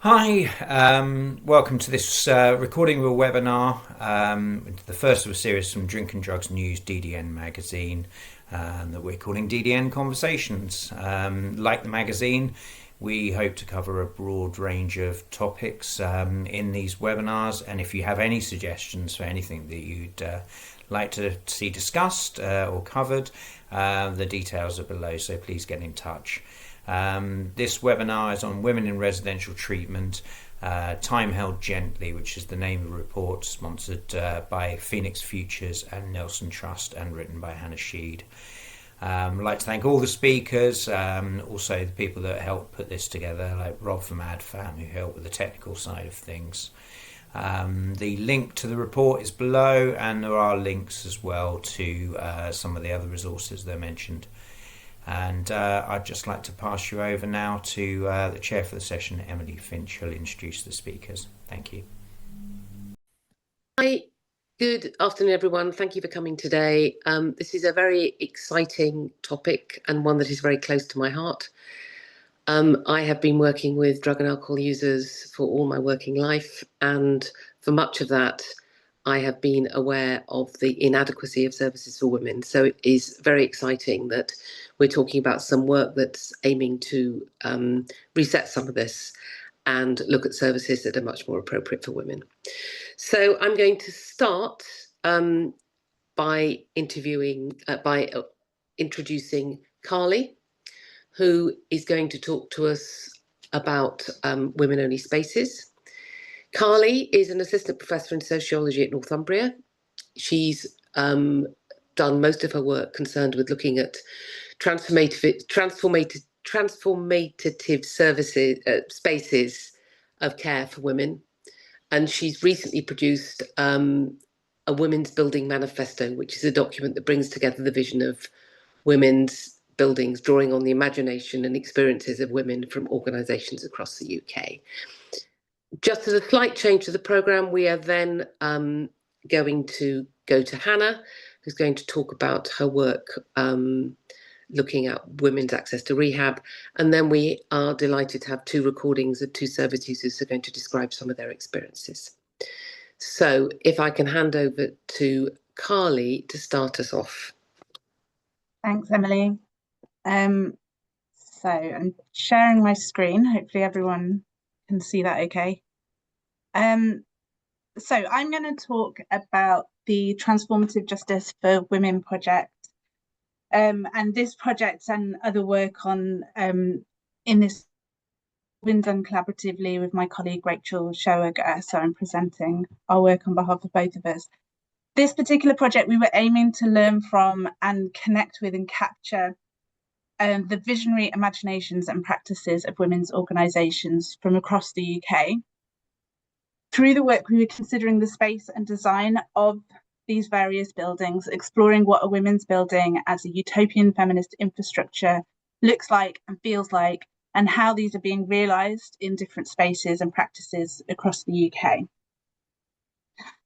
Hi, welcome to this recording of a webinar, the first of a series from Drink and Drugs News DDN Magazine that we're calling DDN Conversations. Like the magazine, we hope to cover a broad range of topics in these webinars, and if you have any suggestions for anything that you'd like to see discussed or covered, the details are below, so please get in touch. This webinar is on women in residential treatment, Time Held Gently, which is the name of the report, sponsored by Phoenix Futures and Nelson Trust and written by Hannah Shead. I'd like to thank all the speakers, also the people that helped put this together, like Rob from AdFam, who helped with the technical side of things. The link to the report is below, and there are links as well to some of the other resources that are mentioned. And I'd just like to pass you over now to the chair for the session, Emily Finch, who'll introduce the speakers. Thank you. Hi, good afternoon, everyone. Thank you for coming today. This is a very exciting topic and one that is very close to my heart. I have been working with drug and alcohol users for all my working life, and for much of that, I have been aware of the inadequacy of services for women. So it is very exciting that we're talking about some work that's aiming to reset some of this and look at services that are much more appropriate for women. So I'm going to start by introducing Carly, who is going to talk to us about women-only spaces. Carly is an assistant professor in sociology at Northumbria. She's done most of her work concerned with looking at transformative services, spaces of care for women. And she's recently produced a Women's Building Manifesto, which is a document that brings together the vision of women's buildings, drawing on the imagination and experiences of women from organisations across the UK. Just as a slight change to the programme, we are then going to go to Hannah, who's going to talk about her work looking at women's access to rehab. And then we are delighted to have two recordings of two service users who are going to describe some of their experiences. So if I can hand over to Carly to start us off. Thanks, Emily. So I'm sharing my screen. Hopefully everyone can see that okay. So I'm going to talk about the Transformative Justice for Women project. And this project and other work on in this been done collaboratively with my colleague Rachel Showager. So I'm presenting our work on behalf of both of us. This particular project, we were aiming to learn from and connect with and capture the visionary imaginations and practices of women's organisations from across the UK. Through the work, we were considering the space and design of these various buildings, exploring what a women's building as a utopian feminist infrastructure looks like and feels like, and how these are being realised in different spaces and practices across the UK.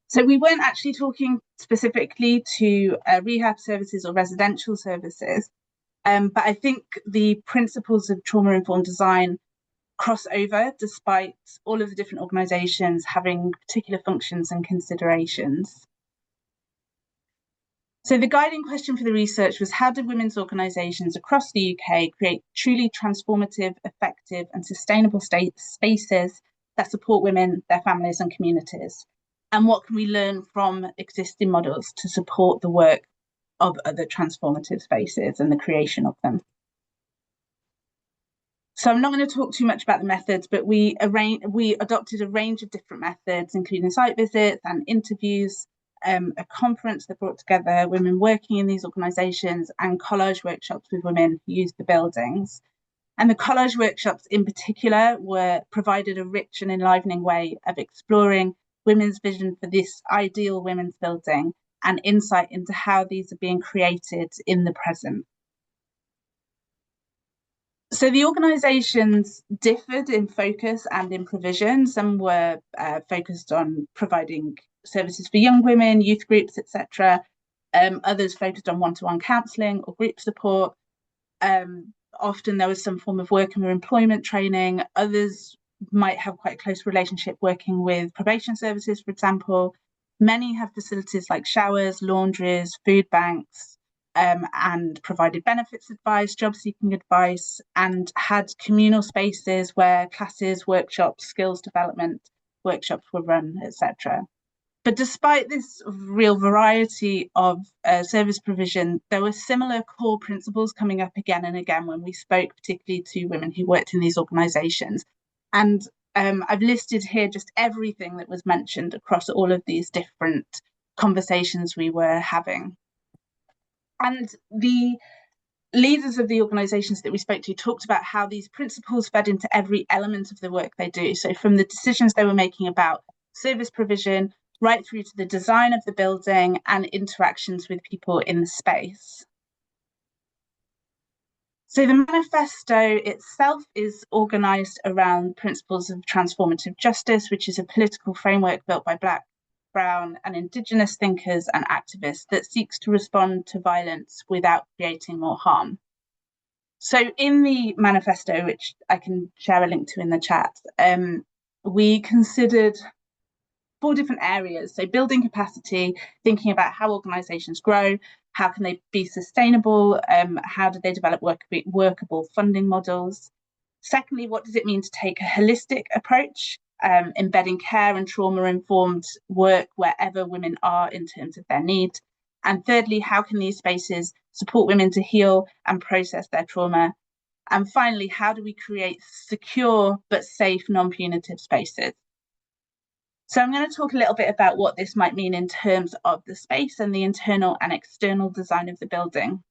So we weren't actually talking specifically to rehab services or residential services, but I think the principles of trauma-informed design cross over despite all of the different organisations having particular functions and considerations. So the guiding question for the research was, how do women's organisations across the UK create truly transformative, effective and sustainable spaces that support women, their families and communities? And what can we learn from existing models to support the work of other transformative spaces and the creation of them? So I'm not going to talk too much about the methods, but we adopted a range of different methods, including site visits and interviews, a conference that brought together women working in these organisations, and collage workshops with women who used the buildings. And the collage workshops in particular provided a rich and enlivening way of exploring women's vision for this ideal women's building and insight into how these are being created in the present. So the organisations differed in focus and in provision. Some were focused on providing services for young women, youth groups, etc. Others focused on one-to-one counselling or group support. Often there was some form of work and employment training. Others might have quite a close relationship working with probation services, for example. Many have facilities like showers, laundries, food banks, and provided benefits advice, job seeking advice, and had communal spaces where classes, workshops, skills development workshops were run, etc. But despite this real variety of service provision, there were similar core principles coming up again and again when we spoke particularly to women who worked in these organisations. And I've listed here just everything that was mentioned across all of these different conversations we were having. And the leaders of the organisations that we spoke to talked about how these principles fed into every element of the work they do. So from the decisions they were making about service provision, right through to the design of the building and interactions with people in the space. So the manifesto itself is organised around principles of transformative justice, which is a political framework built by Black, Brown and Indigenous thinkers and activists that seeks to respond to violence without creating more harm. So in the manifesto, which I can share a link to in the chat, we considered 4 different areas. So building capacity, thinking about how organisations grow, how can they be sustainable, how do they develop workable funding models. Secondly, what does it mean to take a holistic approach, embedding care and trauma-informed work wherever women are in terms of their needs. And thirdly, how can these spaces support women to heal and process their trauma? And finally, how do we create secure but safe non-punitive spaces? So I'm going to talk a little bit about what this might mean in terms of the space and the internal and external design of the building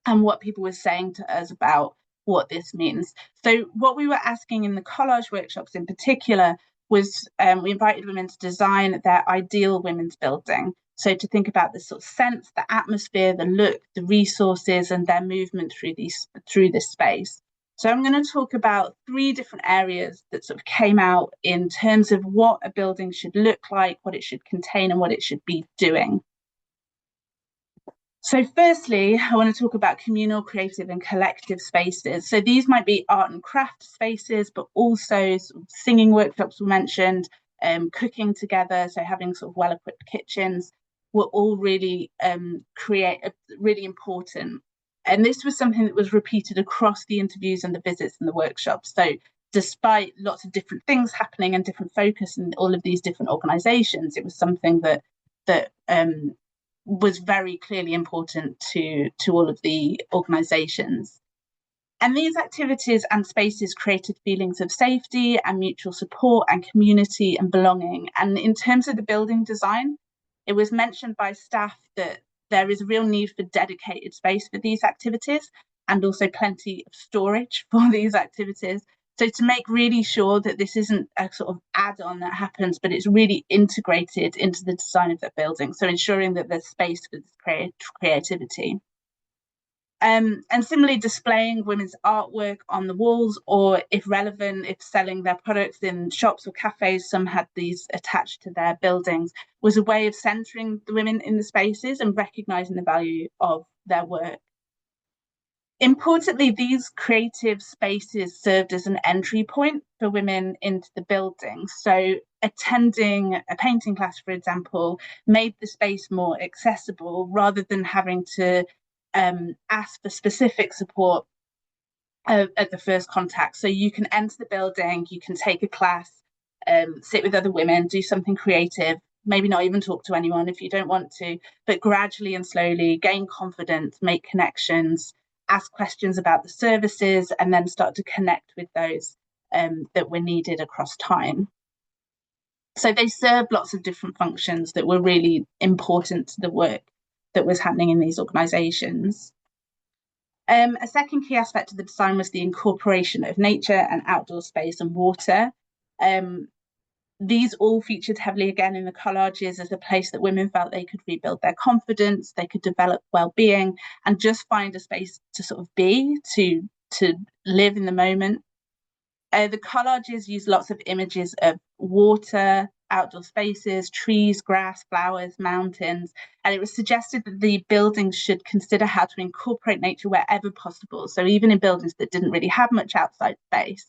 and what people were saying to us about what this means. So what we were asking in the collage workshops in particular was we invited women to design their ideal women's building. So to think about the sort of sense, the atmosphere, the look, the resources and their movement through this space. So I'm going to talk about 3 different areas that sort of came out in terms of what a building should look like, what it should contain and what it should be doing. So firstly, I want to talk about communal, creative and collective spaces. So these might be art and craft spaces, but also sort of singing workshops were mentioned, cooking together, so having sort of well-equipped kitchens were all really really important. And this was something that was repeated across the interviews and the visits and the workshops. So despite lots of different things happening and different focus in all of these different organisations, it was something that was very clearly important to all of the organisations. And these activities and spaces created feelings of safety and mutual support and community and belonging. And in terms of the building design, it was mentioned by staff that there is a real need for dedicated space for these activities and also plenty of storage for these activities. So to make really sure that this isn't a sort of add-on that happens, but it's really integrated into the design of that building. So ensuring that there's space for this creativity. And similarly, displaying women's artwork on the walls, or if relevant, if selling their products in shops or cafes, some had these attached to their buildings, was a way of centering the women in the spaces and recognizing the value of their work. Importantly, these creative spaces served as an entry point for women into the building. So attending a painting class, for example, made the space more accessible rather than having to ask for specific support at the first contact. So you can enter the building, you can take a class, sit with other women, do something creative, maybe not even talk to anyone if you don't want to, but gradually and slowly gain confidence, make connections, ask questions about the services, and then start to connect with those that were needed across time. So they served lots of different functions that were really important to the work that was happening in these organisations. A second key aspect of the design was the incorporation of nature and outdoor space and water. These all featured heavily again in the collages as a place that women felt they could rebuild their confidence, they could develop well-being and just find a space to sort of be, to live in the moment. The collages used lots of images of water, outdoor spaces, trees, grass, flowers, mountains, and it was suggested that the buildings should consider how to incorporate nature wherever possible. So even in buildings that didn't really have much outside space,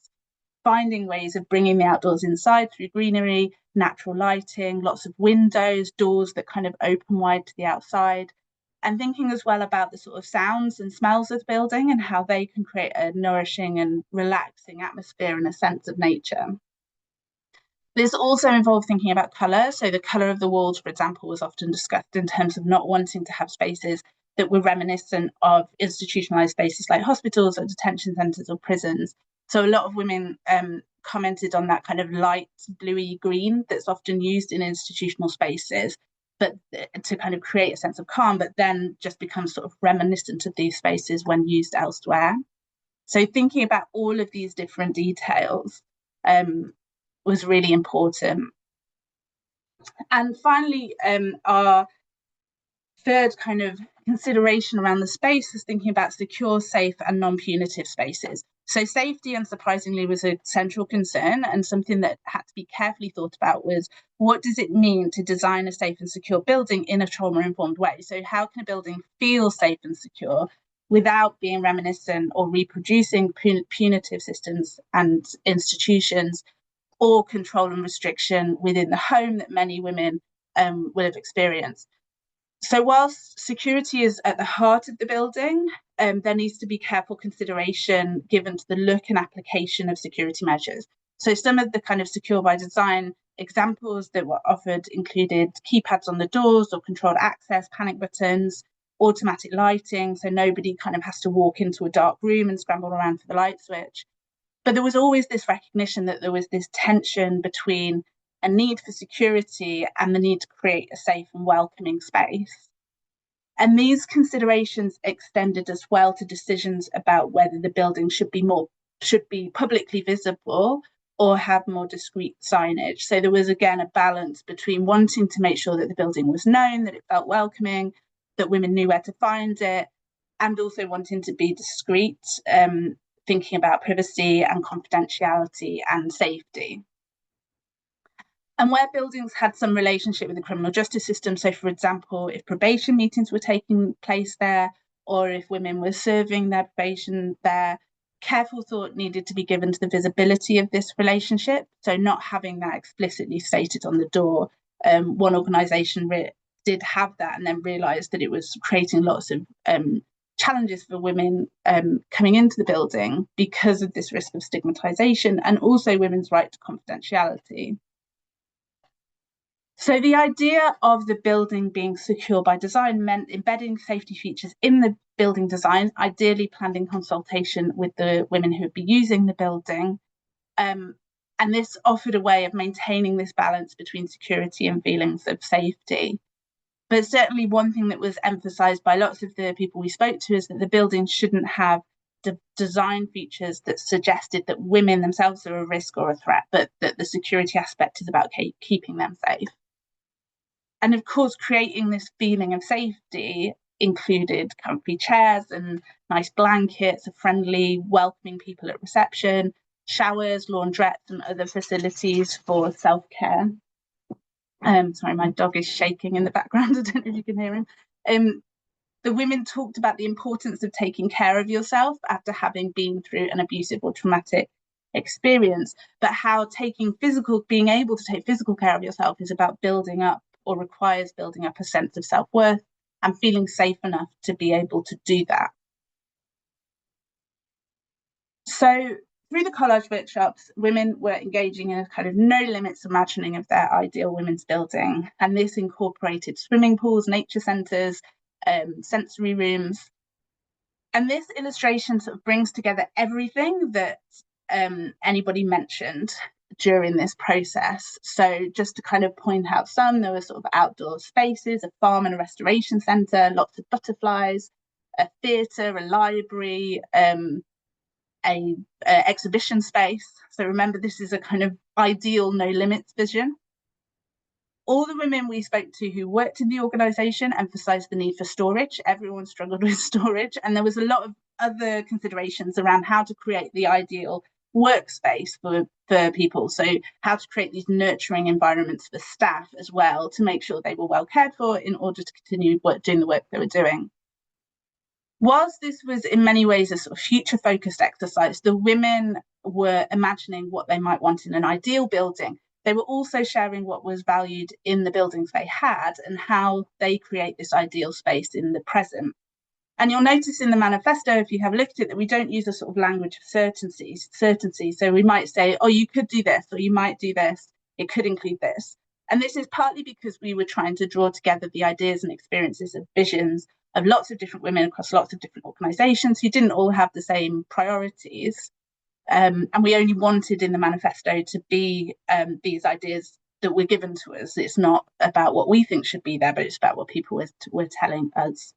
finding ways of bringing the outdoors inside through greenery, natural lighting, lots of windows, doors that kind of open wide to the outside, and thinking as well about the sort of sounds and smells of the building and how they can create a nourishing and relaxing atmosphere and a sense of nature. This also involved thinking about colour. So the colour of the walls, for example, was often discussed in terms of not wanting to have spaces that were reminiscent of institutionalised spaces like hospitals or detention centres or prisons. So a lot of women commented on that kind of light bluey green that's often used in institutional spaces, but to kind of create a sense of calm, but then just becomes sort of reminiscent of these spaces when used elsewhere. So thinking about all of these different details was really important. And finally, our third kind of consideration around the space is thinking about secure, safe and non-punitive spaces. So safety, unsurprisingly, was a central concern, and something that had to be carefully thought about was, what does it mean to design a safe and secure building in a trauma-informed way? So how can a building feel safe and secure without being reminiscent or reproducing punitive systems and institutions or control and restriction within the home that many women will have experienced? So whilst security is at the heart of the building, there needs to be careful consideration given to the look and application of security measures. So some of the kind of secure by design examples that were offered included keypads on the doors or controlled access, panic buttons, automatic lighting, so nobody kind of has to walk into a dark room and scramble around for the light switch. But there was always this recognition that there was this tension between a need for security and the need to create a safe and welcoming space. And these considerations extended as well to decisions about whether the building should be publicly visible or have more discreet signage. So there was again a balance between wanting to make sure that the building was known, that it felt welcoming, that women knew where to find it, and also wanting to be discreet, thinking about privacy and confidentiality and safety. And where buildings had some relationship with the criminal justice system, so for example, if probation meetings were taking place there, or if women were serving their probation there, careful thought needed to be given to the visibility of this relationship. So not having that explicitly stated on the door. One organisation did have that and then realised that it was creating lots of challenges for women coming into the building because of this risk of stigmatisation and also women's right to confidentiality. So the idea of the building being secure by design meant embedding safety features in the building design, ideally planned in consultation with the women who would be using the building. And this offered a way of maintaining this balance between security and feelings of safety. But certainly one thing that was emphasised by lots of the people we spoke to is that the building shouldn't have design features that suggested that women themselves are a risk or a threat, but that the security aspect is about keeping them safe. And of course, creating this feeling of safety included comfy chairs and nice blankets, friendly, welcoming people at reception, showers, laundrettes, and other facilities for self-care. Sorry, my dog is shaking in the background. I don't know if you can hear him. The women talked about the importance of taking care of yourself after having been through an abusive or traumatic experience, but how being able to take physical care of yourself is about building up or requires building up a sense of self-worth and feeling safe enough to be able to do that. So through the collage workshops, women were engaging in a kind of no limits imagining of their ideal women's building. And this incorporated swimming pools, nature centres, sensory rooms. And this illustration sort of brings together everything that anybody mentioned during this process. So just to kind of point out some, there were sort of outdoor spaces, a farm and a restoration centre, lots of butterflies, a theatre, a library, a exhibition space. So remember, this is a kind of ideal no limits vision. All the women we spoke to who worked in the organisation emphasised the need for storage. Everyone struggled with storage, and there was a lot of other considerations around how to create the ideal workspace for people. So how to create these nurturing environments for staff as well to make sure they were well cared for in order to continue doing the work they were doing. whilst this was in many ways a sort of future-focused exercise, the women were imagining what they might want in an ideal building. They were also sharing what was valued in the buildings they had and how they create this ideal space in the present. And you'll notice in the manifesto, if you have looked at it, that we don't use a sort of language of certainty. So we might say, oh, you could do this, or you might do this. It could include this. And this is partly because we were trying to draw together the ideas and experiences of visions of lots of different women across lots of different organisations who didn't all have the same priorities. And we only wanted in the manifesto to be these ideas that were given to us. It's not about what we think should be there, but it's about what people were telling us.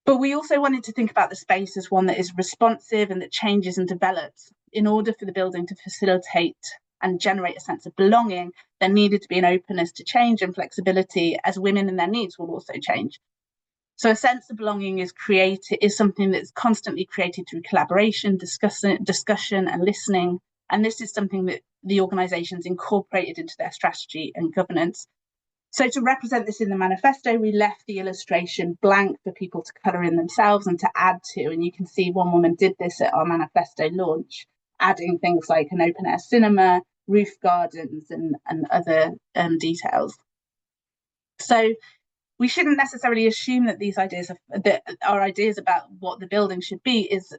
But we also wanted to think about the space as one that is responsive and that changes and develops. In order for the building to facilitate and generate a sense of belonging, there needed to be an openness to change and flexibility, as women and their needs will also change. So a sense of belonging is something that's constantly created through collaboration, discussion and listening. And this is something that the organisations incorporated into their strategy and governance. So to represent this in the manifesto, we left the illustration blank for people to colour in themselves and to add to. And you can see one woman did this at our manifesto launch, adding things like an open air cinema, roof gardens and other details. So we shouldn't necessarily assume that these ideas that our ideas about what the building should be is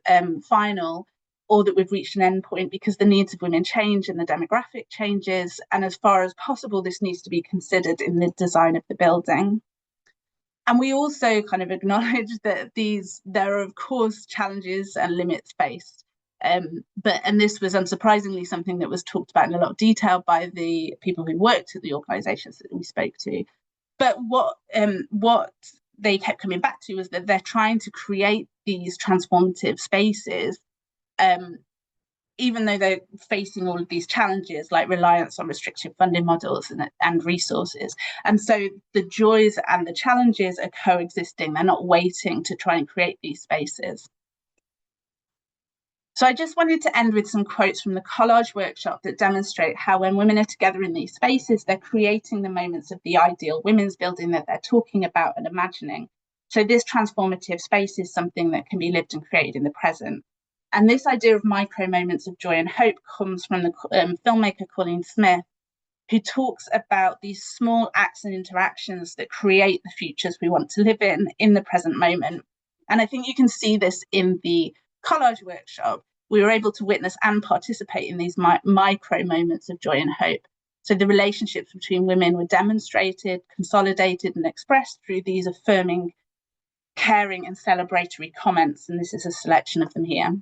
final, or that we've reached an end point, because the needs of women change and the demographic changes. And as far as possible, this needs to be considered in the design of the building. And we also kind of acknowledge that there are, of course, challenges and limits faced. And this was unsurprisingly something that was talked about in a lot of detail by the people who worked at the organisations that we spoke to. But what they kept coming back to was that they're trying to create these transformative spaces, even though they're facing all of these challenges like reliance on restrictive funding models and resources. And so the joys and the challenges are coexisting. They're not waiting to try and create these spaces. So I just wanted to end with some quotes from the collage workshop that demonstrate how when women are together in these spaces, they're creating the moments of the ideal women's building that they're talking about and imagining. So this transformative space is something that can be lived and created in the present. And this idea of micro moments of joy and hope comes from the filmmaker Colleen Smith, who talks about these small acts and interactions that create the futures we want to live in the present moment. And I think you can see this in the collage workshop. We were able to witness and participate in these micro moments of joy and hope. So the relationships between women were demonstrated, consolidated and expressed through these affirming, caring and celebratory comments. And this is a selection of them here.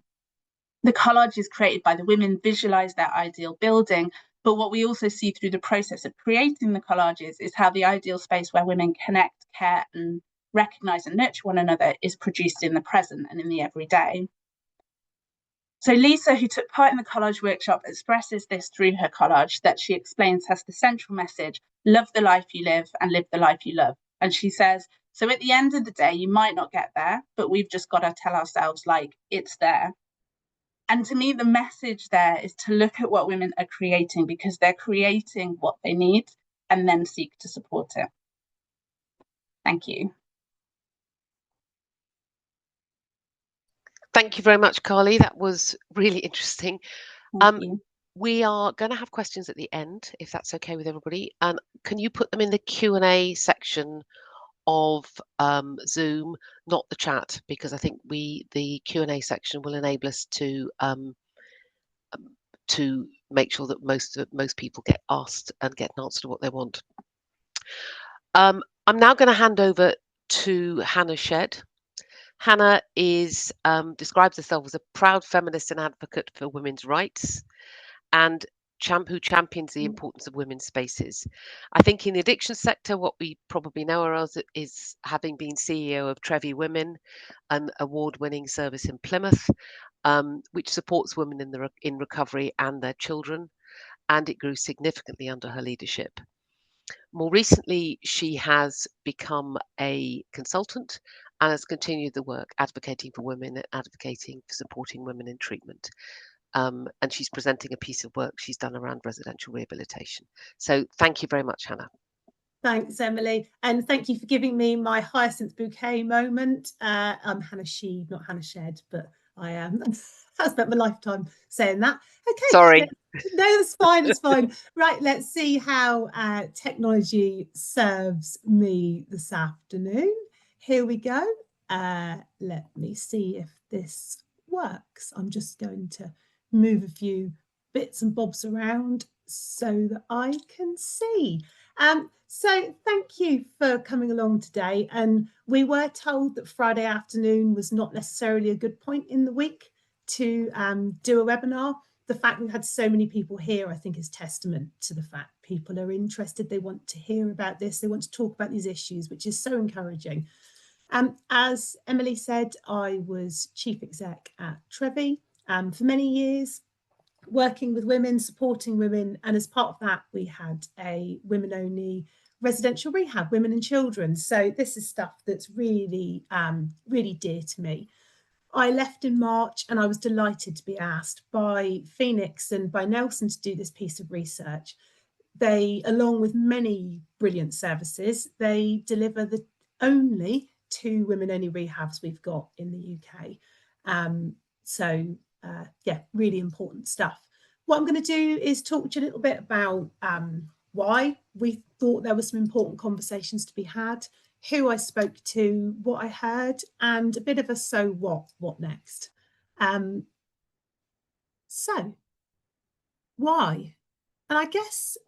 The collage is created by the women, visualise their ideal building. But what we also see through the process of creating the collages is how the ideal space where women connect, care and recognise and nurture one another is produced in the present and in the everyday. So Lisa, who took part in the collage workshop, expresses this through her collage that she explains has the central message, love the life you live and live the life you love. And she says, so at the end of the day, you might not get there, but we've just got to tell ourselves like it's there. And to me, the message there is to look at what women are creating, because they're creating what they need and then seek to support it. Thank you. Thank you very much, Carly. That was really interesting. We are going to have questions at the end, if that's okay with everybody. Can you put them in the Q&A section of Zoom, not the chat, because I think the Q&A section will enable us to make sure that most people get asked and get an answer to what they want. I'm now going to hand over to Hannah Shead. Hannah describes herself as a proud feminist and advocate for women's rights, and who champions the importance of women's spaces. I think in the addiction sector, what we probably know her as is having been CEO of Trevi Women, an award-winning service in Plymouth, which supports women in recovery and their children, and it grew significantly under her leadership. More recently, she has become a consultant and has continued the work advocating for women and advocating for supporting women in treatment. And she's presenting a piece of work she's done around residential rehabilitation. So thank you very much, Hannah. Thanks, Emily. And thank you for giving me my hyacinth bouquet moment. I'm Hannah Shead, not Hannah Shead, but I am. I've spent my lifetime saying that. Okay. Sorry. No, that's fine. It's fine. Right. Let's see how technology serves me this afternoon. Here we go. Let me see if this works. I'm just going to move a few bits and bobs around so that I can see. So thank you for coming along today. And we were told that Friday afternoon was not necessarily a good point in the week to do a webinar. The fact we've had so many people here, I think, is testament to the fact people are interested. They want to hear about this. They want to talk about these issues, which is so encouraging. As Emily said, I was chief exec at Trevi for many years, working with women, supporting women. And as part of that, we had a women-only residential rehab, women and children. So this is stuff that's really, really dear to me. I left in March and I was delighted to be asked by Phoenix and by Nelson to do this piece of research. They, along with many brilliant services, they deliver the only 2 women-only rehabs we've got in the UK. Yeah, really important stuff. What I'm going to do is talk to you a little bit about why we thought there were some important conversations to be had, who I spoke to, what I heard, and a bit of a so what next. So why? And I guess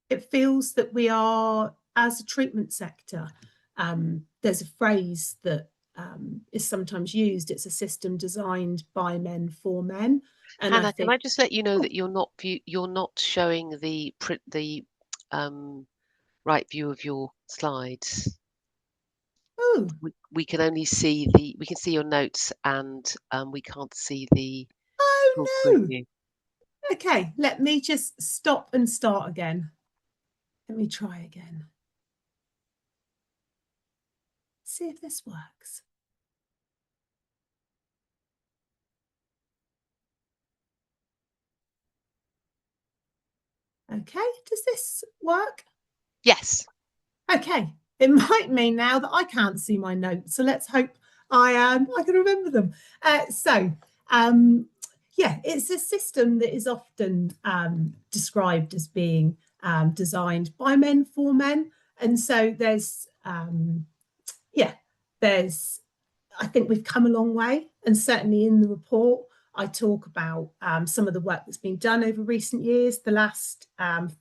it feels that we are, as a treatment sector, there's a phrase that is sometimes used. It's a system designed by men for men. And Hannah, can I just let you know that you're not showing the right view of your slides. Oh, We can only see we can see your notes, and we can't see the full no. preview. Okay, let me just stop and start again. Let me try again. See if this works. Okay, does this work? Yes. Okay, it might mean now that I can't see my notes, so let's hope I can remember them. Yeah, it's a system that is often described as being designed by men for men, and so there's I think we've come a long way, and certainly in the report I talk about some of the work that's been done over recent years. The last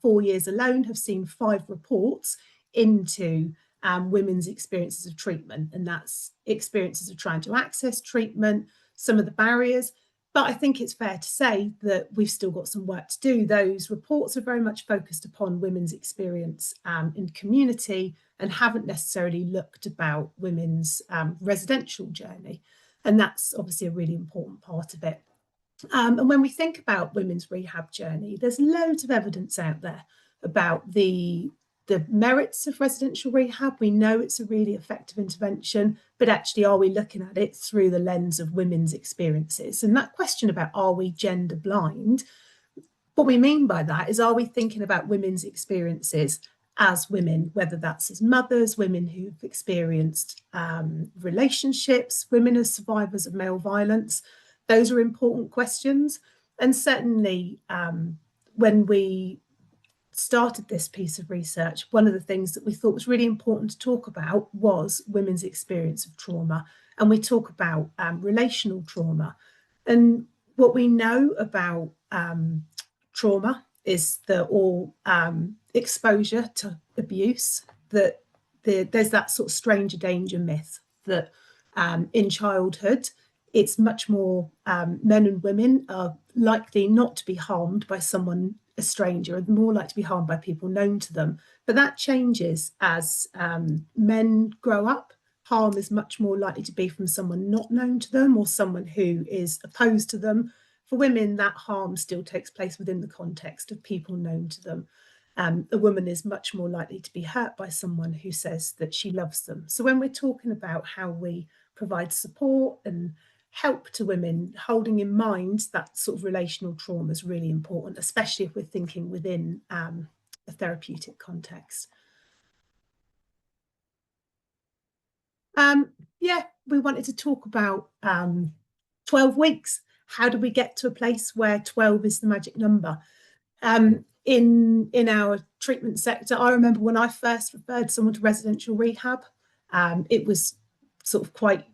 4 years alone have seen 5 reports into women's experiences of treatment, and that's experiences of trying to access treatment, some of the barriers. But I think it's fair to say that we've still got some work to do. Those reports are very much focused upon women's experience in community and haven't necessarily looked about women's residential journey. And that's obviously a really important part of it. And when we think about women's rehab journey, there's loads of evidence out there about the merits of residential rehab. We know it's a really effective intervention, but actually, are we looking at it through the lens of women's experiences? And that question about, are we gender blind? What we mean by that is, are we thinking about women's experiences as women, whether that's as mothers, women who've experienced relationships, women as survivors of male violence? Those are important questions. And certainly when we started this piece of research, one of the things that we thought was really important to talk about was women's experience of trauma. And we talk about relational trauma. And what we know about trauma is that all exposure to abuse, that there's that sort of stranger danger myth that in childhood, it's much more men and women are likely not to be harmed by someone, a stranger, and more likely to be harmed by people known to them. But that changes as men grow up. Harm is much more likely to be from someone not known to them or someone who is opposed to them. For women, that harm still takes place within the context of people known to them. A woman is much more likely to be hurt by someone who says that she loves them. So when we're talking about how we provide support and help to women, holding in mind that sort of relational trauma is really important, especially if we're thinking within a therapeutic context. Yeah, we wanted to talk about 12 weeks. How do we get to a place where 12 is the magic number? In our treatment sector, I remember when I first referred someone to residential rehab, it was sort of quite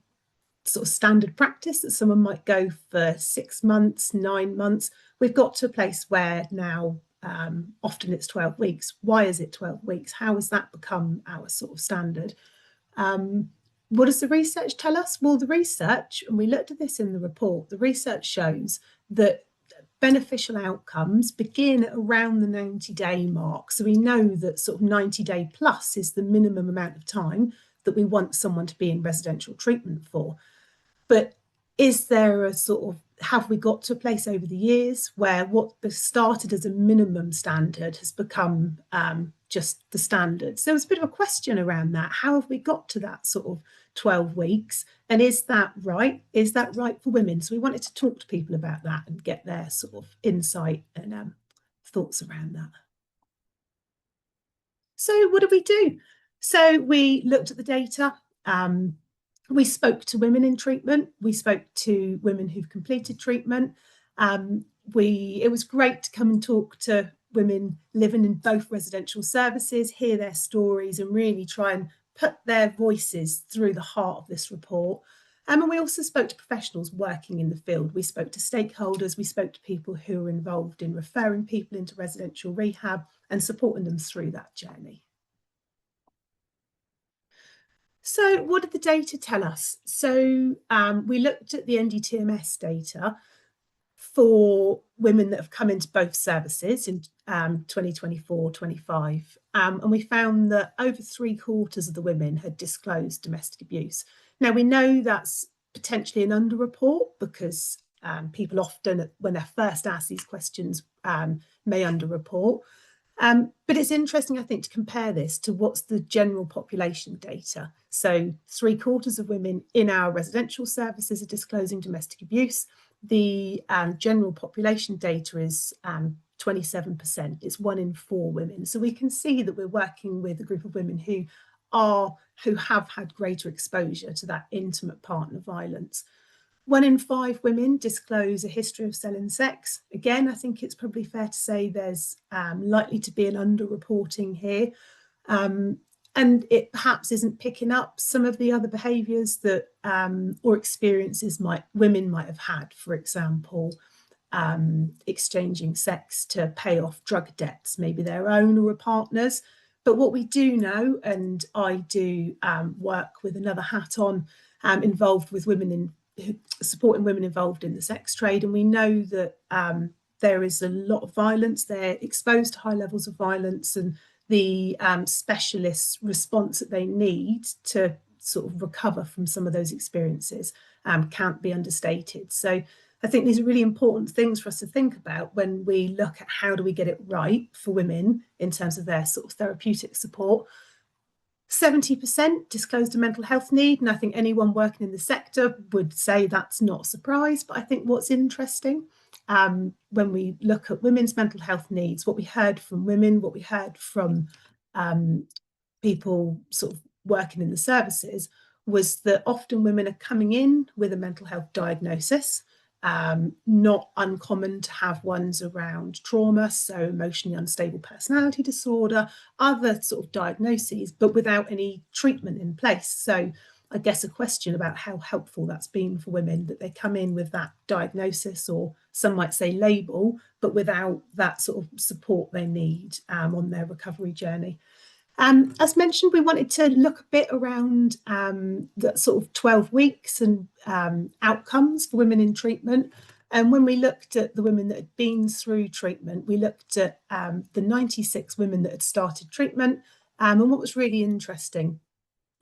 standard practice that someone might go for 6 months, 9 months. We've got to a place where now often it's 12 weeks. Why is it 12 weeks? How has that become our sort of standard? What does the research tell us? Well, the research, and we looked at this in the report, the research shows that beneficial outcomes begin around the 90-day mark. So we know that sort of 90-day plus is the minimum amount of time that we want someone to be in residential treatment for. But is there a sort of, have we got to a place over the years where what started as a minimum standard has become just the standard? So there was a bit of a question around that. How have we got to that sort of 12 weeks? And is that right? Is that right for women? So we wanted to talk to people about that and get their sort of insight and thoughts around that. So what did we do? So we looked at the data. We spoke to women in treatment. We spoke to women who've completed treatment. It was great to come and talk to women living in both residential services, hear their stories and really try and put their voices through the heart of this report. And we also spoke to professionals working in the field. We spoke to stakeholders. We spoke to people who are involved in referring people into residential rehab and supporting them through that journey. So what did the data tell us? So we looked at the NDTMS data for women that have come into both services in 2024-25, and we found that over 3/4 of the women had disclosed domestic abuse. Now we know that's potentially an underreport because people often, when they're first asked these questions, may underreport. But it's interesting, I think, to compare this to what's the general population data. So 3/4 of women in our residential services are disclosing domestic abuse. The general population data is 27%. It's 1 in 4 women. So we can see that we're working with a group of women who have had greater exposure to that intimate partner violence. 1 in 5 women disclose a history of selling sex. Again, I think it's probably fair to say there's likely to be an underreporting here. And it perhaps isn't picking up some of the other behaviours that or experiences women might have had, for example, exchanging sex to pay off drug debts, maybe their own or a partner's. But what we do know, and I do work with another hat on, involved with supporting women involved in the sex trade, and we know that there is a lot of violence. They're exposed to high levels of violence, and the specialist response that they need to sort of recover from some of those experiences can't be understated. So I think these are really important things for us to think about when we look at how do we get it right for women in terms of their sort of therapeutic support. 70% disclosed a mental health need, and I think anyone working in the sector would say that's not a surprise. But I think what's interesting when we look at women's mental health needs, what we heard from women, what we heard from people sort of working in the services, was that often women are coming in with a mental health diagnosis. Not uncommon to have ones around trauma, so emotionally unstable personality disorder, other sort of diagnoses, but without any treatment in place. So I guess a question about how helpful that's been for women, that they come in with that diagnosis, or some might say label, but without that sort of support they need on their recovery journey. As mentioned, we wanted to look a bit around that sort of 12 weeks and outcomes for women in treatment. And when we looked at the women that had been through treatment, we looked at the 96 women that had started treatment. And what was really interesting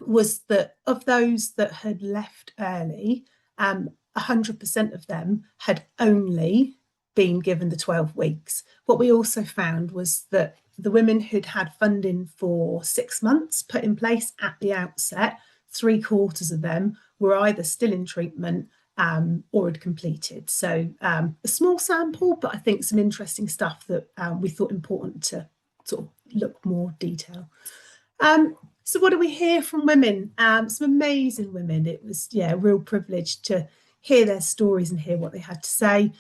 was that of those that had left early, 100% of them had only been given the 12 weeks. What we also found was that the women who'd had funding for 6 months put in place at the outset, 3/4 of them were either still in treatment or had completed. So a small sample, but I think some interesting stuff that we thought important to sort of look more detail. So what do we hear from women? Some amazing women. It was, a real privilege to hear their stories and hear what they had to say.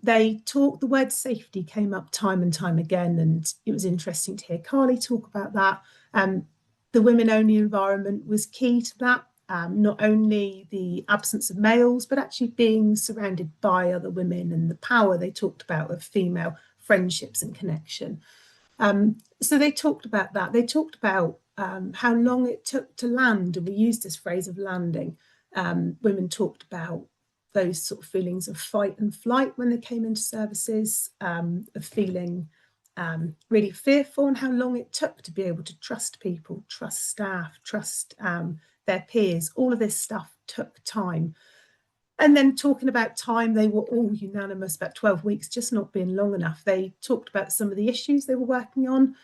They talked, the word safety came up time and time again, and it was interesting to hear Carly talk about that. The women-only environment was key to that. Not only the absence of males, but actually being surrounded by other women, and the power they talked about of female friendships and connection. So they talked about that. They talked about how long it took to land, and we used this phrase of landing. Women talked about those sort of feelings of fight and flight when they came into services, of feeling really fearful, and how long it took to be able to trust people, trust staff, trust their peers. All of this stuff took time. And then talking about time, they were all unanimous about 12 weeks just not being long enough. They talked about some of the issues they were working on,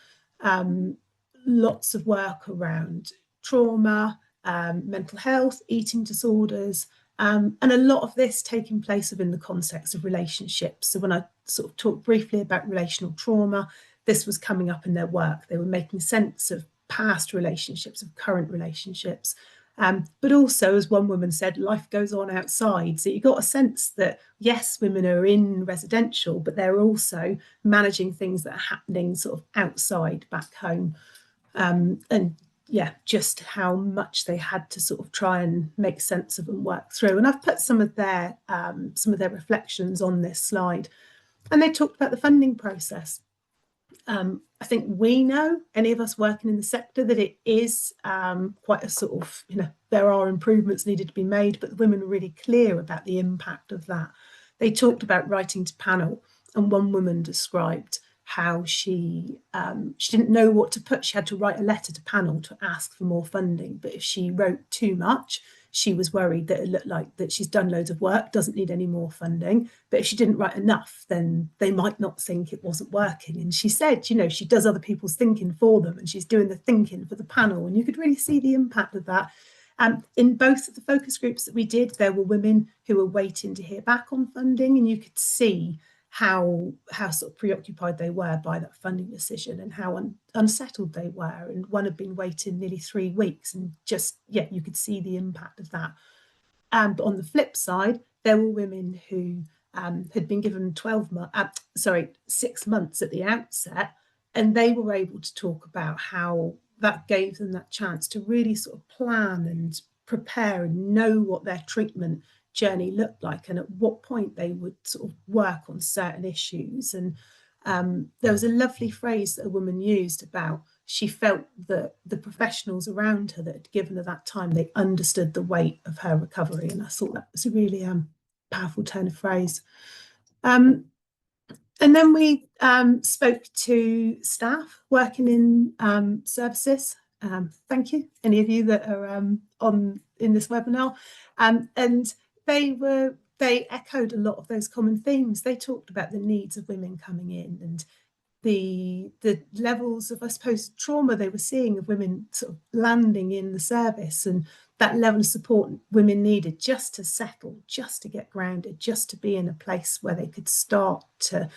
lots of work around trauma, mental health, eating disorders, and a lot of this taking place within the context of relationships. So when I sort of talked briefly about relational trauma, this was coming up in their work. They were making sense of past relationships, of current relationships. But also, as one woman said, life goes on outside. So you got a sense that, yes, women are in residential, but they're also managing things that are happening sort of outside back home. And yeah, just how much they had to sort of try and make sense of and work through. And I've put some of their reflections on this slide. And they talked about the funding process. I think we know, any of us working in the sector, that it is quite a sort of, there are improvements needed to be made, but the women were really clear about the impact of that. They talked about writing to panel, and one woman described how she didn't know what to put. She had to write a letter to panel to ask for more funding, but if she wrote too much, she was worried that it looked like that she's done loads of work, doesn't need any more funding. But if she didn't write enough, then they might not think it wasn't working. And she said, she does other people's thinking for them, and she's doing the thinking for the panel. And you could really see the impact of that. In both of the focus groups that we did, there were women who were waiting to hear back on funding, and you could see how sort of preoccupied they were by that funding decision, and how unsettled they were. And one had been waiting nearly 3 weeks, and just, you could see the impact of that. But on the flip side, there were women who had been given 6 months at the outset, and they were able to talk about how that gave them that chance to really sort of plan and prepare and know what their treatment journey looked like, and at what point they would sort of work on certain issues. And there was a lovely phrase that a woman used about, she felt that the professionals around her that had given her that time, they understood the weight of her recovery. And I thought that was a really powerful turn of phrase. And then we spoke to staff working in services. Thank you, any of you that are in this webinar. And they echoed a lot of those common themes. They talked about the needs of women coming in, and the levels of, I suppose, trauma they were seeing of women sort of landing in the service, and that level of support women needed just to settle, just to get grounded, just to be in a place where they could start to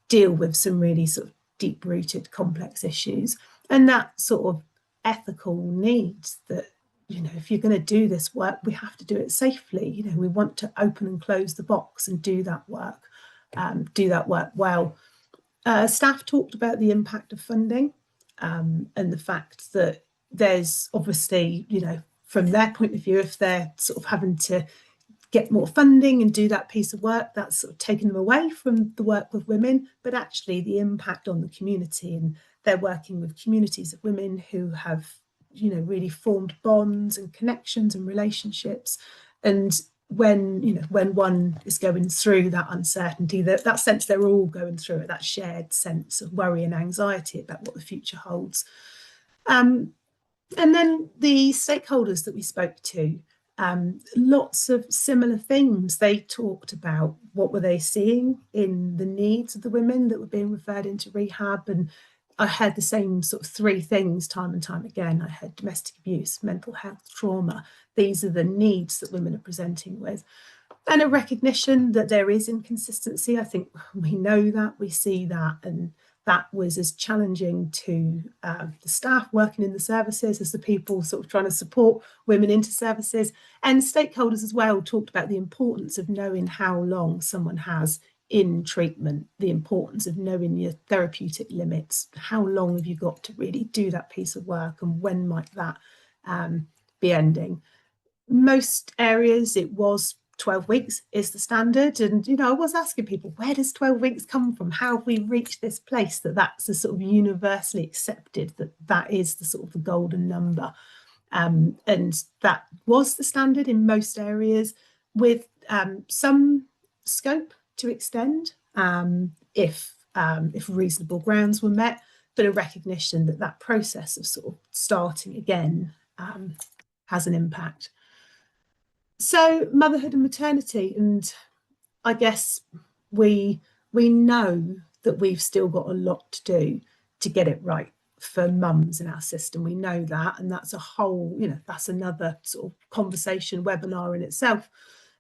deal with some really sort of deep-rooted complex issues. And that sort of ethical needs that, if you're going to do this work, we have to do it safely. We want to open and close the box and do that work well. Staff talked about the impact of funding, and the fact that there's obviously, from their point of view, if they're sort of having to get more funding and do that piece of work, that's sort of taken them away from the work with women, but actually the impact on the community, and they're working with communities of women who have really formed bonds and connections and relationships. And when one is going through that uncertainty, that sense they're all going through it, that shared sense of worry and anxiety about what the future holds. And then the stakeholders that we spoke to, lots of similar themes. They talked about what were they seeing in the needs of the women that were being referred into rehab, and I had the same sort of 3 things time and time again. I had domestic abuse, mental health, trauma. These are the needs that women are presenting with. And a recognition that there is inconsistency. I think we know that, we see that, and that was as challenging to the staff working in the services as the people sort of trying to support women into services. And stakeholders as well talked about the importance of knowing how long someone has in treatment, the importance of knowing your therapeutic limits. How long have you got to really do that piece of work, and when might that be ending? Most areas it was 12 weeks is the standard. And, you know, I was asking people, where does 12 weeks come from? How have we reached this place that that's a sort of universally accepted, that that is the sort of the golden number? And that was the standard in most areas, with some scope to extend if reasonable grounds were met, but a recognition that that process of sort of starting again has an impact. So motherhood and maternity, and I guess we know that we've still got a lot to do to get it right for mums in our system. We know that, and that's a whole, you know, that's another sort of conversation webinar in itself.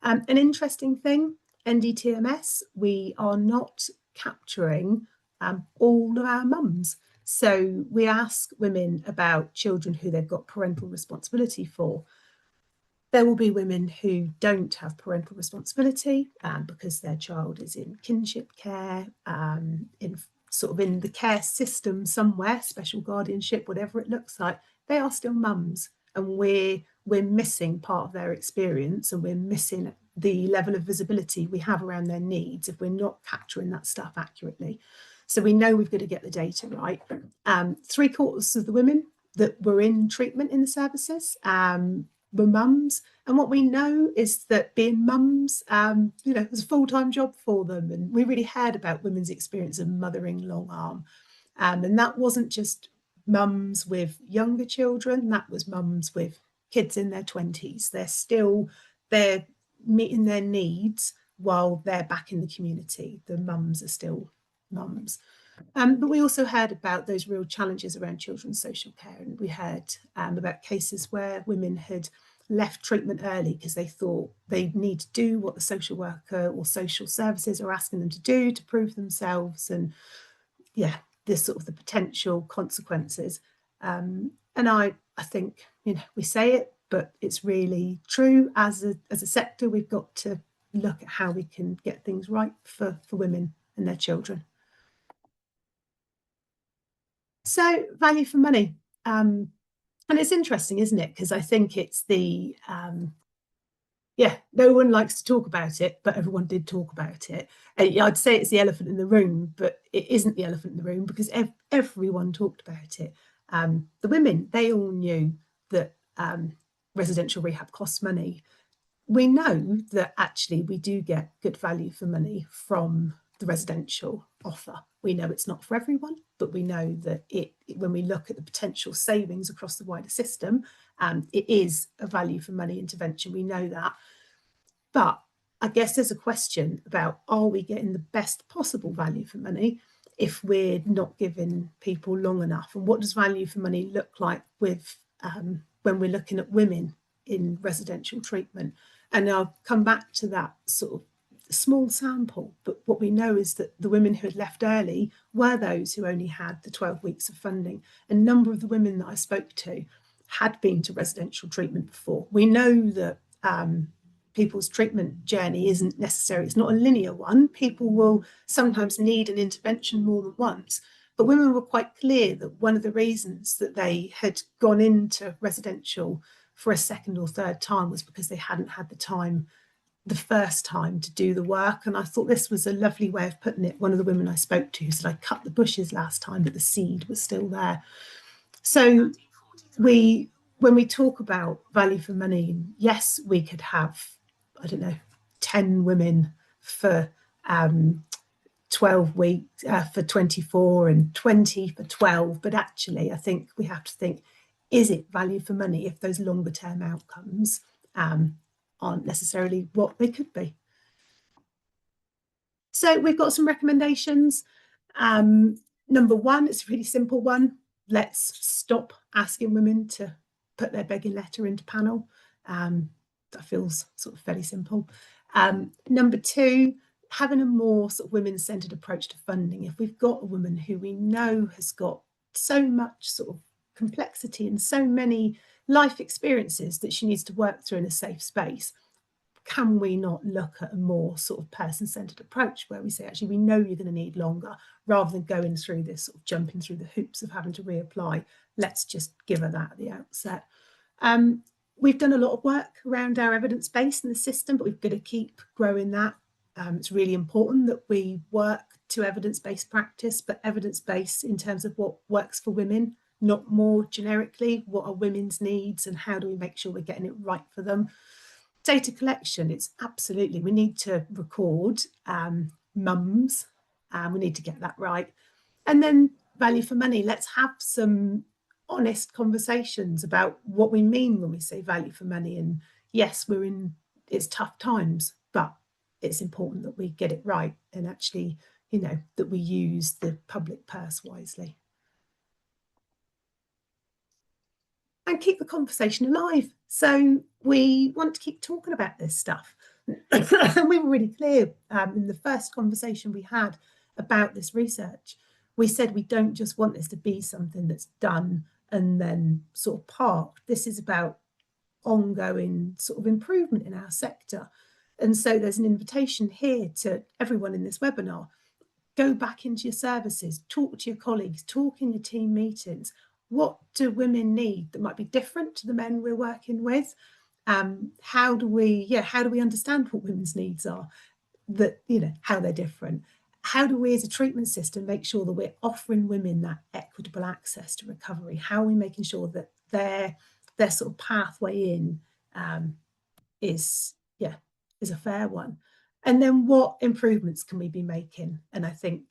An interesting thing, NDTMS, we are not capturing all of our mums. So we ask women about children who they've got parental responsibility for. There will be women who don't have parental responsibility because their child is in kinship care, in the care system somewhere, special guardianship, whatever it looks like. They are still mums, and we're missing part of their experience, and we're missing the level of visibility we have around their needs if we're not capturing that stuff accurately. So we know we've got to get the data right. 3/4 of the women that were in treatment in the services were mums, and what we know is that being mums, you know, was a full-time job for them, and we really heard about women's experience of mothering long arm, and that wasn't just mums with younger children, that was mums with kids in their 20s. They're meeting their needs while they're back in the community. The mums are still mums. But we also heard about those real challenges around children's social care, and we heard about cases where women had left treatment early because they thought they need to do what the social worker or social services are asking them to do to prove themselves, and yeah, this sort of the potential consequences. And I think, you know, we say it, but it's really true. As a sector, we've got to look at how we can get things right for women and their children. So value for money. And it's interesting, isn't it? Because I think it's the, no one likes to talk about it, but everyone did talk about it. And I'd say it's the elephant in the room, but it isn't the elephant in the room because everyone talked about it. The women, they all knew that residential rehab costs money. We know that actually we do get good value for money from the residential offer. We know it's not for everyone, but we know that when we look at the potential savings across the wider system, it is a value for money intervention. We know that. But I guess there's a question about, are we getting the best possible value for money if we're not giving people long enough? And what does value for money look like with when we're looking at women in residential treatment? And I'll come back to that sort of small sample, but what we know is that the women who had left early were those who only had the 12 weeks of funding. A number of the women that I spoke to had been to residential treatment before. We know that people's treatment journey isn't necessary, it's not a linear one. People will sometimes need an intervention more than once, but women were quite clear that one of the reasons that they had gone into residential for a second or third time was because they hadn't had the time the first time to do the work. And I thought this was a lovely way of putting it. One of the women I spoke to said, I cut the bushes last time, but the seed was still there. So when we talk about value for money, yes, we could have, I don't know, 10 women for 12 weeks, for 24 and 20 for 12. But actually, I think we have to think, is it value for money if those longer term outcomes aren't necessarily what they could be? So we've got some recommendations. Number one, it's a really simple one. Let's stop asking women to put their begging letter into panel. That feels sort of fairly simple. Number two, having a more sort of women-centred approach to funding. If we've got a woman who we know has got so much sort of complexity and so many life experiences that she needs to work through in a safe space, can we not look at a more sort of person-centred approach where we say, actually, we know you're going to need longer, rather than going through this sort of jumping through the hoops of having to reapply. Let's just give her that at the outset. We've done a lot of work around our evidence base in the system, but we've got to keep growing that. It's really important that we work to evidence-based practice, but evidence-based in terms of what works for women, not more generically, what are women's needs and how do we make sure we're getting it right for them. Data collection, it's absolutely, we need to record mums, we need to get that right. And then value for money, let's have some honest conversations about what we mean when we say value for money. And yes, it's tough times, but it's important that we get it right and actually, you know, that we use the public purse wisely. And keep the conversation alive. So we want to keep talking about this stuff. And we were really clear in the first conversation we had about this research. We said we don't just want this to be something that's done and then sort of parked. This is about ongoing sort of improvement in our sector. And so there's an invitation here to everyone in this webinar. Go back into your services, talk to your colleagues, talk in your team meetings. What do women need that might be different to the men we're working with? How do we understand what women's needs are, that, you know, how they're different? How do we as a treatment system make sure that we're offering women that equitable access to recovery? How are we making sure that their sort of pathway in is a fair one? And then what improvements can we be making? And I think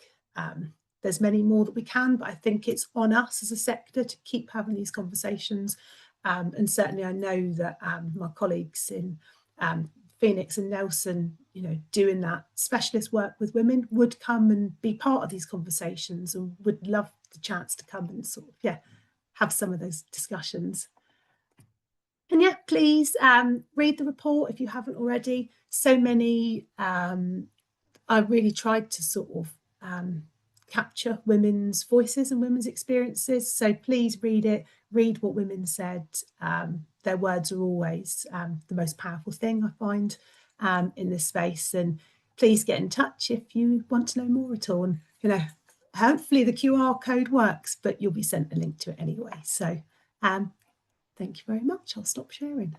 there's many more that we can, but I think it's on us as a sector to keep having these conversations. And certainly I know that my colleagues in Phoenix and Nelson, you know, doing that specialist work with women would come and be part of these conversations and would love the chance to come and sort of, have some of those discussions. And please read the report if you haven't already. So many, I really tried to sort of capture women's voices and women's experiences. So please read it, read what women said. Their words are always the most powerful thing I find in this space. And please get in touch if you want to know more at all. And, you know, hopefully the QR code works, but you'll be sent a link to it anyway. So thank you very much. I'll stop sharing.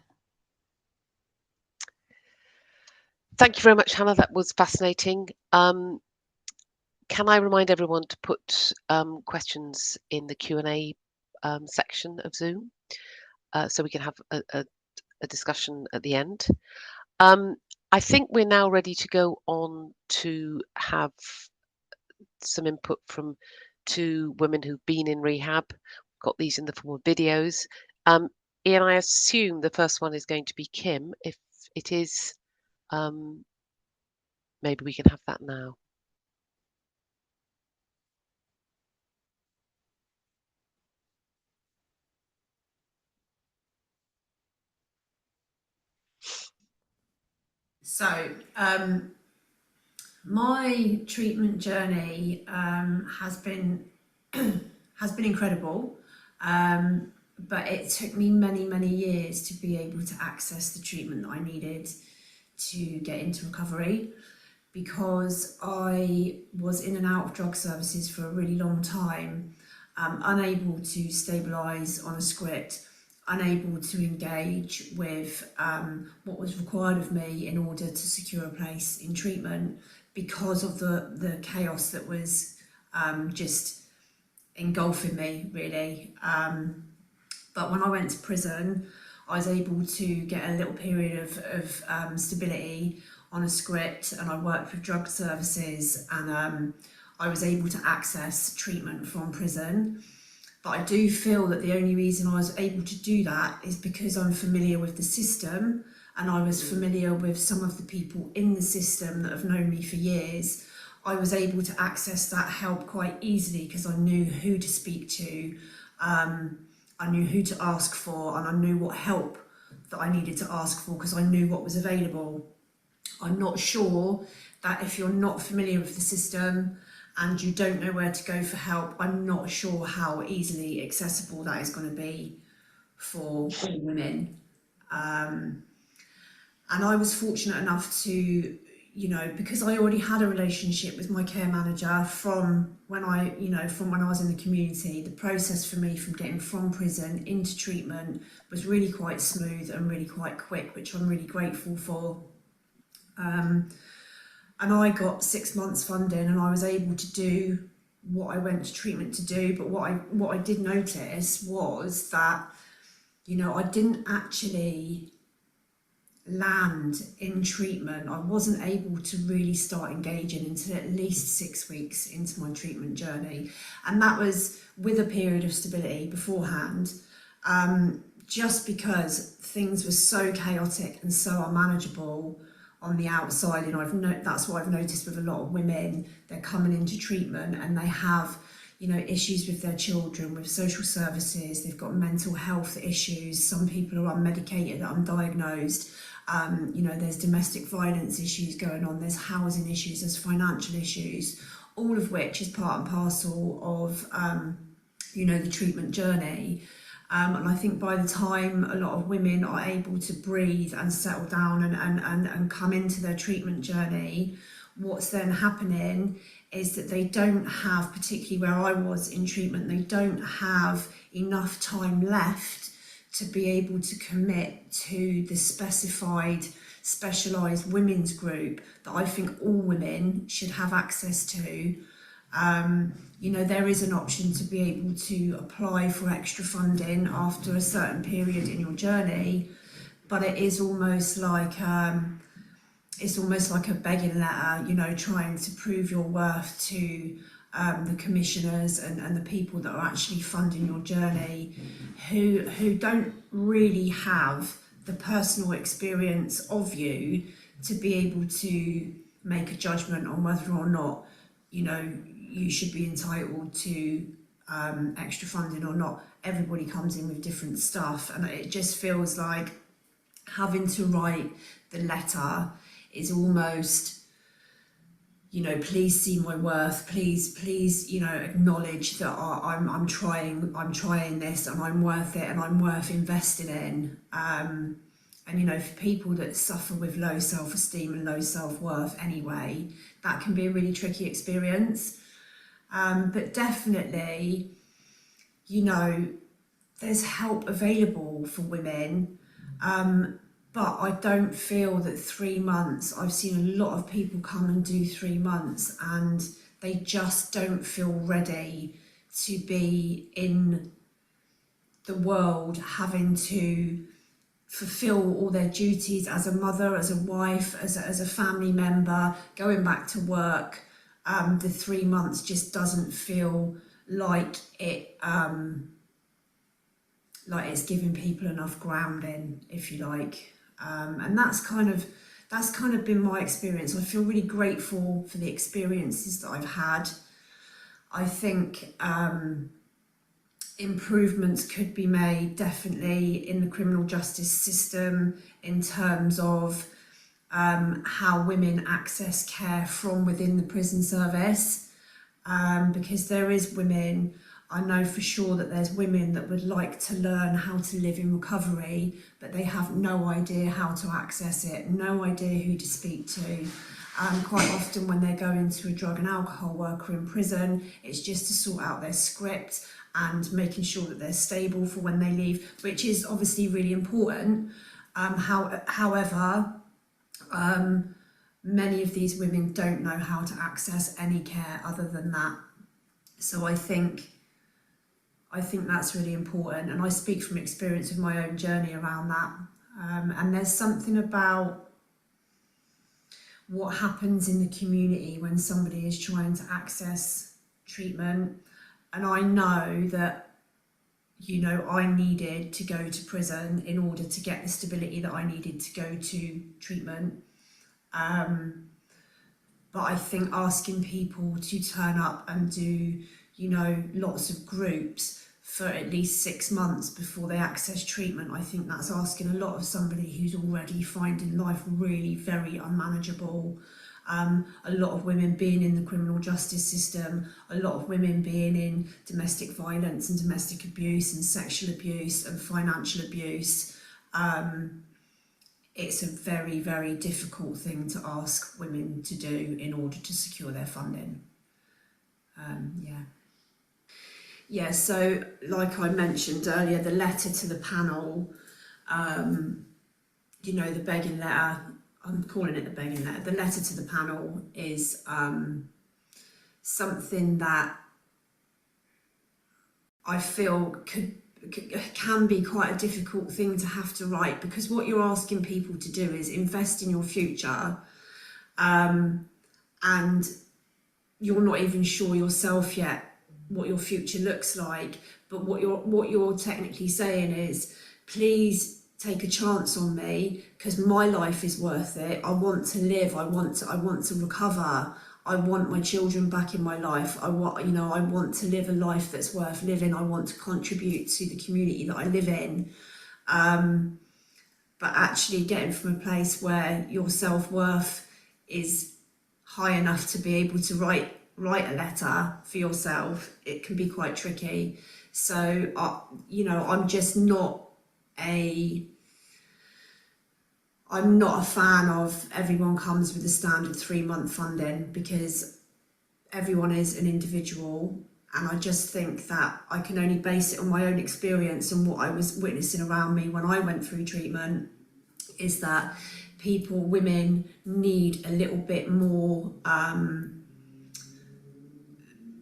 Thank you very much, Hannah. That was fascinating. Can I remind everyone to put questions in the Q&A section of Zoom so we can have a discussion at the end? I think we're now ready to go on to have some input from two women who've been in rehab. Got these in the form of videos. Ian, I assume the first one is going to be Kim. If it is, maybe we can have that now. So my treatment journey has been incredible, but it took me many years to be able to access the treatment that I needed to get into recovery, because I was in and out of drug services for a really long time, unable to stabilise on a script, unable to engage with what was required of me in order to secure a place in treatment because of the chaos that was just engulfing me, really. But when I went to prison, I was able to get a little period of stability on a script, and I worked with drug services, and I was able to access treatment from prison. But I do feel that the only reason I was able to do that is because I'm familiar with the system, and I was familiar with some of the people in the system that have known me for years. I was able to access that help quite easily because I knew who to speak to, I knew who to ask for, and I knew what help that I needed to ask for because I knew what was available. I'm not sure that if you're not familiar with the system and you don't know where to go for help, I'm not sure how easily accessible that is going to be for all women. And I was fortunate enough to, you know, because I already had a relationship with my care manager from when I was in the community, the process for me from getting from prison into treatment was really quite smooth and really quite quick, which I'm really grateful for. And I got 6 months funding and I was able to do what I went to treatment to do. But what I did notice was that, you know, I didn't actually land in treatment. I wasn't able to really start engaging until at least 6 weeks into my treatment journey, and that was with a period of stability beforehand, just because things were so chaotic and so unmanageable on the outside. And that's what I've noticed with a lot of women. They're coming into treatment and they have, you know, issues with their children, with social services, they've got mental health issues, some people are unmedicated, undiagnosed. You know, there's domestic violence issues going on, there's housing issues, there's financial issues, all of which is part and parcel of, you know, the treatment journey. And I think by the time a lot of women are able to breathe and settle down and come into their treatment journey, what's then happening is that they don't have, particularly where I was in treatment, they don't have enough time left to be able to commit to the specialised women's group that I think all women should have access to. You know, there is an option to be able to apply for extra funding after a certain period in your journey, but it is almost like it's almost like a begging letter, you know, trying to prove your worth to the commissioners and the people that are actually funding your journey, who don't really have the personal experience of you to be able to make a judgment on whether or not, you know, you should be entitled to extra funding or not. Everybody comes in with different stuff, and it just feels like having to write the letter is almost, you know, please see my worth, please, you know, acknowledge that I'm trying this and I'm worth it and I'm worth investing in. And, you know, for people that suffer with low self-esteem and low self-worth anyway, that can be a really tricky experience. But definitely, you know, there's help available for women. But I don't feel that 3 months, I've seen a lot of people come and do 3 months and they just don't feel ready to be in the world, having to fulfill all their duties as a mother, as a wife, as a family member, going back to work. The 3 months just doesn't feel like it's giving people enough grounding, if you like. And that's kind of been my experience. I feel really grateful for the experiences that I've had. I think improvements could be made definitely in the criminal justice system in terms of how women access care from within the prison service, because there is women, I know for sure that there's women that would like to learn how to live in recovery, but they have no idea how to access it, no idea who to speak to. Quite often when they're going to a drug and alcohol worker in prison, it's just to sort out their script and making sure that they're stable for when they leave, which is obviously really important. However, many of these women don't know how to access any care other than that. So I think that's really important, and I speak from experience of my own journey around that. And there's something about what happens in the community when somebody is trying to access treatment. And I know that, you know, I needed to go to prison in order to get the stability that I needed to go to treatment. But I think asking people to turn up and do, you know, lots of groups for at least 6 months before they access treatment, I think that's asking a lot of somebody who's already finding life really very unmanageable. a lot of women being in the criminal justice system, a lot of women being in domestic violence and domestic abuse and sexual abuse and financial abuse. It's a very, very difficult thing to ask women to do in order to secure their funding. Yeah, so like I mentioned earlier, the letter to the panel, you know, the begging letter, I'm calling it the begging letter, the letter to the panel is something that I feel can be quite a difficult thing to have to write, because what you're asking people to do is invest in your future, and you're not even sure yourself yet what your future looks like. But what you're technically saying is, please take a chance on me, because my life is worth it. I want to live. I want to recover. I want my children back in my life. I want to live a life that's worth living. I want to contribute to the community that I live in. But actually getting from a place where your self-worth is high enough to be able to write a letter for yourself, it can be quite tricky. So, I'm just not I'm not a fan of everyone comes with a standard 3-month funding, because everyone is an individual, and I just think that I can only base it on my own experience and what I was witnessing around me when I went through treatment, is that women need a little bit more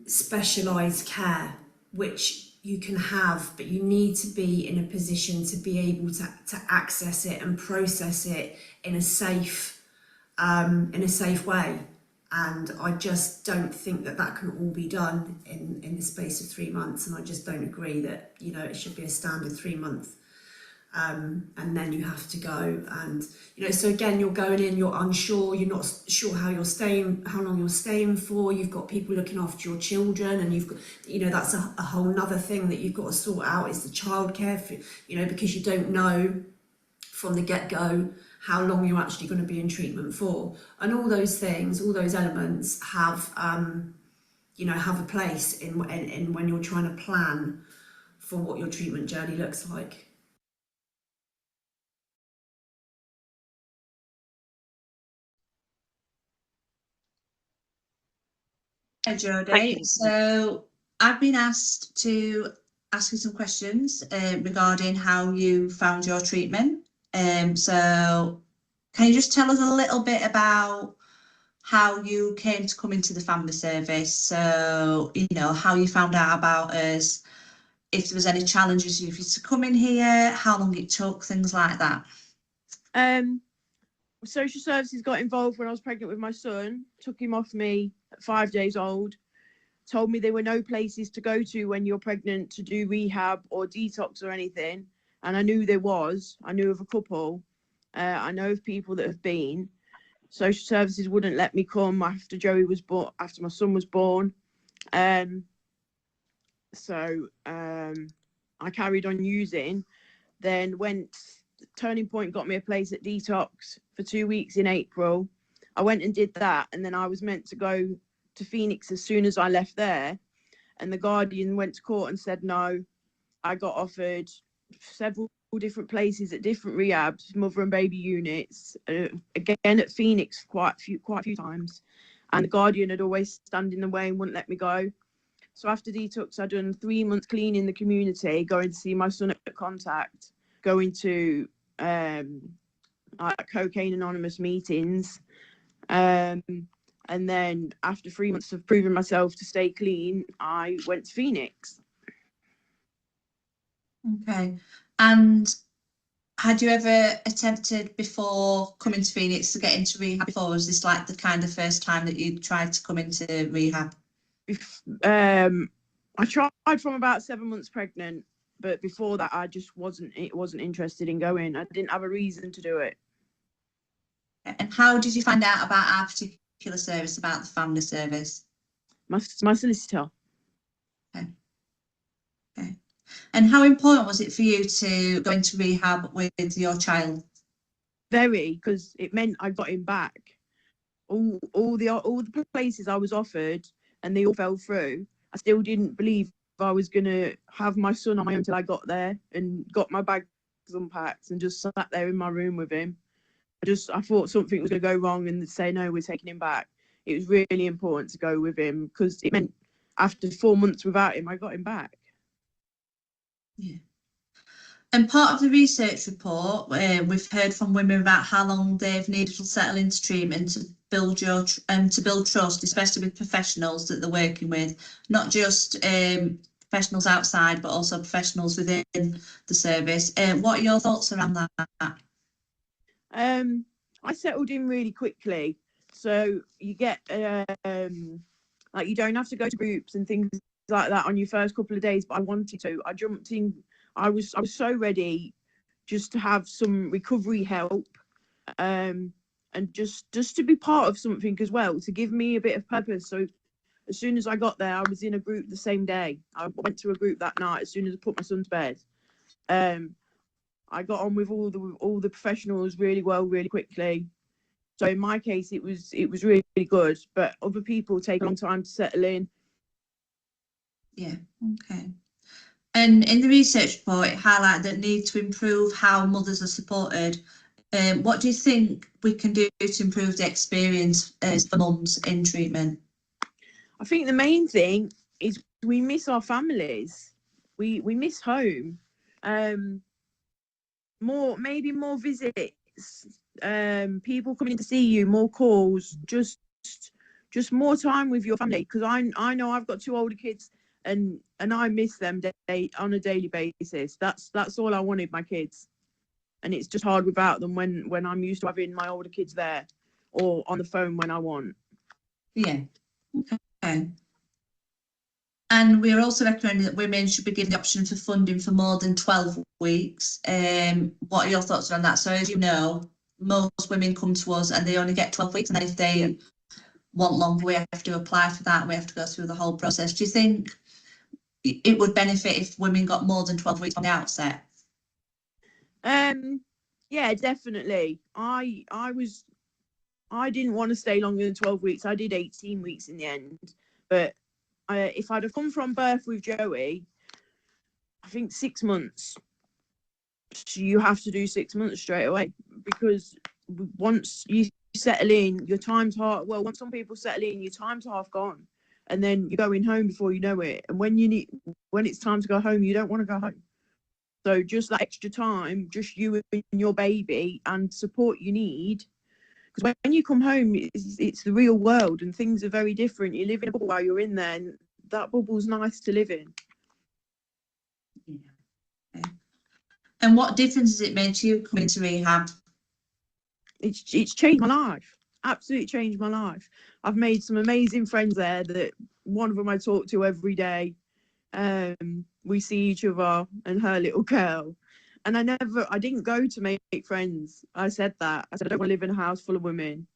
specialised care, which you can have, but you need to be in a position to be able to access it and process it in a safe way. And I just don't think that can all be done in the space of 3 months. And I just don't agree that, it should be a standard 3 month. And then you have to go, and so again, you're going in, you're unsure, you're not sure how long you're staying for. You've got people looking after your children, and you've got, that's a whole nother thing that you've got to sort out, is the childcare, because you don't know from the get-go how long you're actually going to be in treatment for. And all those things, all those elements have have a place in when you're trying to plan for what your treatment journey looks like. Hi Jodie. So I've been asked to ask you some questions regarding how you found your treatment. So can you just tell us a little bit about how you came to come into the family service? So, how you found out about us, if there was any challenges for you to come in here, how long it took, things like that. Social services got involved when I was pregnant with my son, took him off me at 5 days old, told me there were no places to go to when you're pregnant to do rehab or detox or anything. And I knew there was. I knew of a couple. I know of people that have been. Social services wouldn't let me come after after my son was born. So I carried on using, then Turning Point got me a place at Detox for 2 weeks in April. I went and did that, and then I was meant to go to Phoenix as soon as I left there, and the Guardian went to court and said no. I got offered several different places at different rehabs, mother and baby units, again at Phoenix quite a few times, and the Guardian had always stand in the way and wouldn't let me go. So after Detox, I'd done 3 months clean in the community, going to see my son at Contact, going to Cocaine Anonymous meetings, and then after 3 months of proving myself to stay clean, I went to Phoenix. Okay. And had you ever attempted before coming to Phoenix to get into rehab before? Was this like the kind of first time that you tried to come into rehab? I tried from about 7 months pregnant, but before that I just wasn't interested in going. I didn't have a reason to do it. And how did you find out about our particular service, about the family service? My solicitor. Okay. And how important was it for you to go into rehab with your child? Very, because it meant I got him back. all the places I was offered, and they all fell through. I still didn't believe I was gonna have my son on my own till I got there and got my bags unpacked and just sat there in my room with him. I thought something was gonna go wrong and say no, we're taking him back. It was really important to go with him because it meant after 4 months without him, I got him back. Yeah. And part of the research report, we've heard from women about how long they've needed to settle into treatment to build trust, especially with professionals that they're working with, not just professionals outside, but also professionals within the service. What are your thoughts around that? I settled in really quickly, so you get like you don't have to go to groups and things like that on your first couple of days. But I wanted to. I jumped in. I was so ready just to have some recovery help, and just to be part of something as well, to give me a bit of purpose. So as soon as I got there, I was in a group the same day. I went to a group that night as soon as I put my son to bed. I got on with all the professionals really well, really quickly. So in my case, it was really, really good. But other people take a long time to settle in. Yeah. Okay. And in the research report, it highlighted the need to improve how mothers are supported. What do you think we can do to improve the experience for mums in treatment? I think the main thing is we miss our families. We miss home. Maybe more visits. People coming in to see you, more calls, just more time with your family. Because I know I've got 2 older kids. And I miss them on a daily basis. That's all I wanted, my kids. And it's just hard without them when I'm used to having my older kids there or on the phone when I want. Yeah. Okay. And we're also recommending that women should be given the option for funding for more than 12 weeks. What are your thoughts on that? So as you know, most women come to us and they only get 12 weeks. And then if they want longer, we have to apply for that. We have to go through the whole process. Do you think it would benefit if women got more than 12 weeks on the outset? Yeah, definitely. I didn't want to stay longer than 12 weeks. I did 18 weeks in the end. But if I'd have come from birth with Joey, I think 6 months. You have to do 6 months straight away, because once you settle in, your time's half. Well, once some people settle in, your time's half gone. And then you're going home before you know it. And when it's time to go home, you don't want to go home. So just that extra time, just you and your baby, and support you need. Because when you come home, it's the real world and things are very different. You live in a bubble while you're in there, and that bubble's nice to live in. Yeah. Okay. And what difference has it made to you coming to rehab? It's changed my life. Absolutely changed my life. I've made some amazing friends there. That one of them I talk to every day. We see each other and her little girl. And I didn't go to make friends. I said that. I said I don't want to live in a house full of women.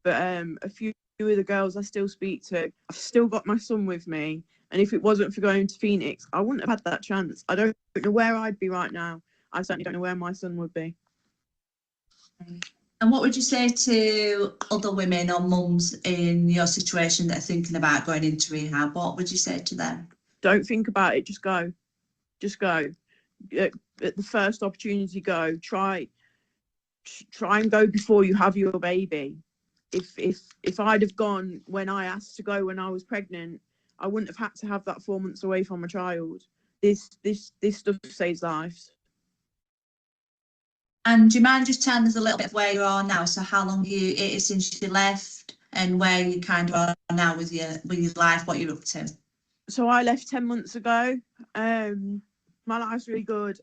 But a few of the girls I still speak to, I've still got my son with me. And if it wasn't for going to Phoenix, I wouldn't have had that chance. I don't know where I'd be right now. I certainly don't know where my son would be. And what would you say to other women or mums in your situation that are thinking about going into rehab? What would you say to them? Don't think about it. Just go. Just go. At the first opportunity, go. Try and go before you have your baby. If I'd have gone when I asked to go when I was pregnant, I wouldn't have had to have that 4 months away from my child. This stuff saves lives. And do you mind just telling us a little bit of where you are now? So how long it is since you left, and where you kind of are now with your life, what you're up to? So I left 10 months ago. My life's really good.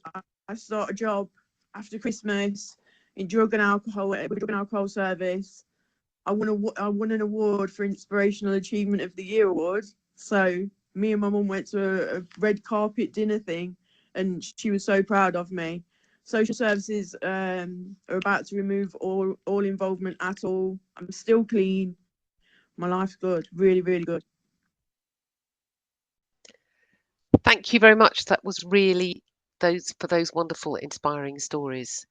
I started a job after Christmas in drug and alcohol service. I won an award for Inspirational Achievement of the Year award. So me and my mum went to a red carpet dinner thing, and she was so proud of me. Social services are about to remove all involvement at all. I'm still clean. My life's good, really, really good. Thank you very much. That was really those wonderful, inspiring stories.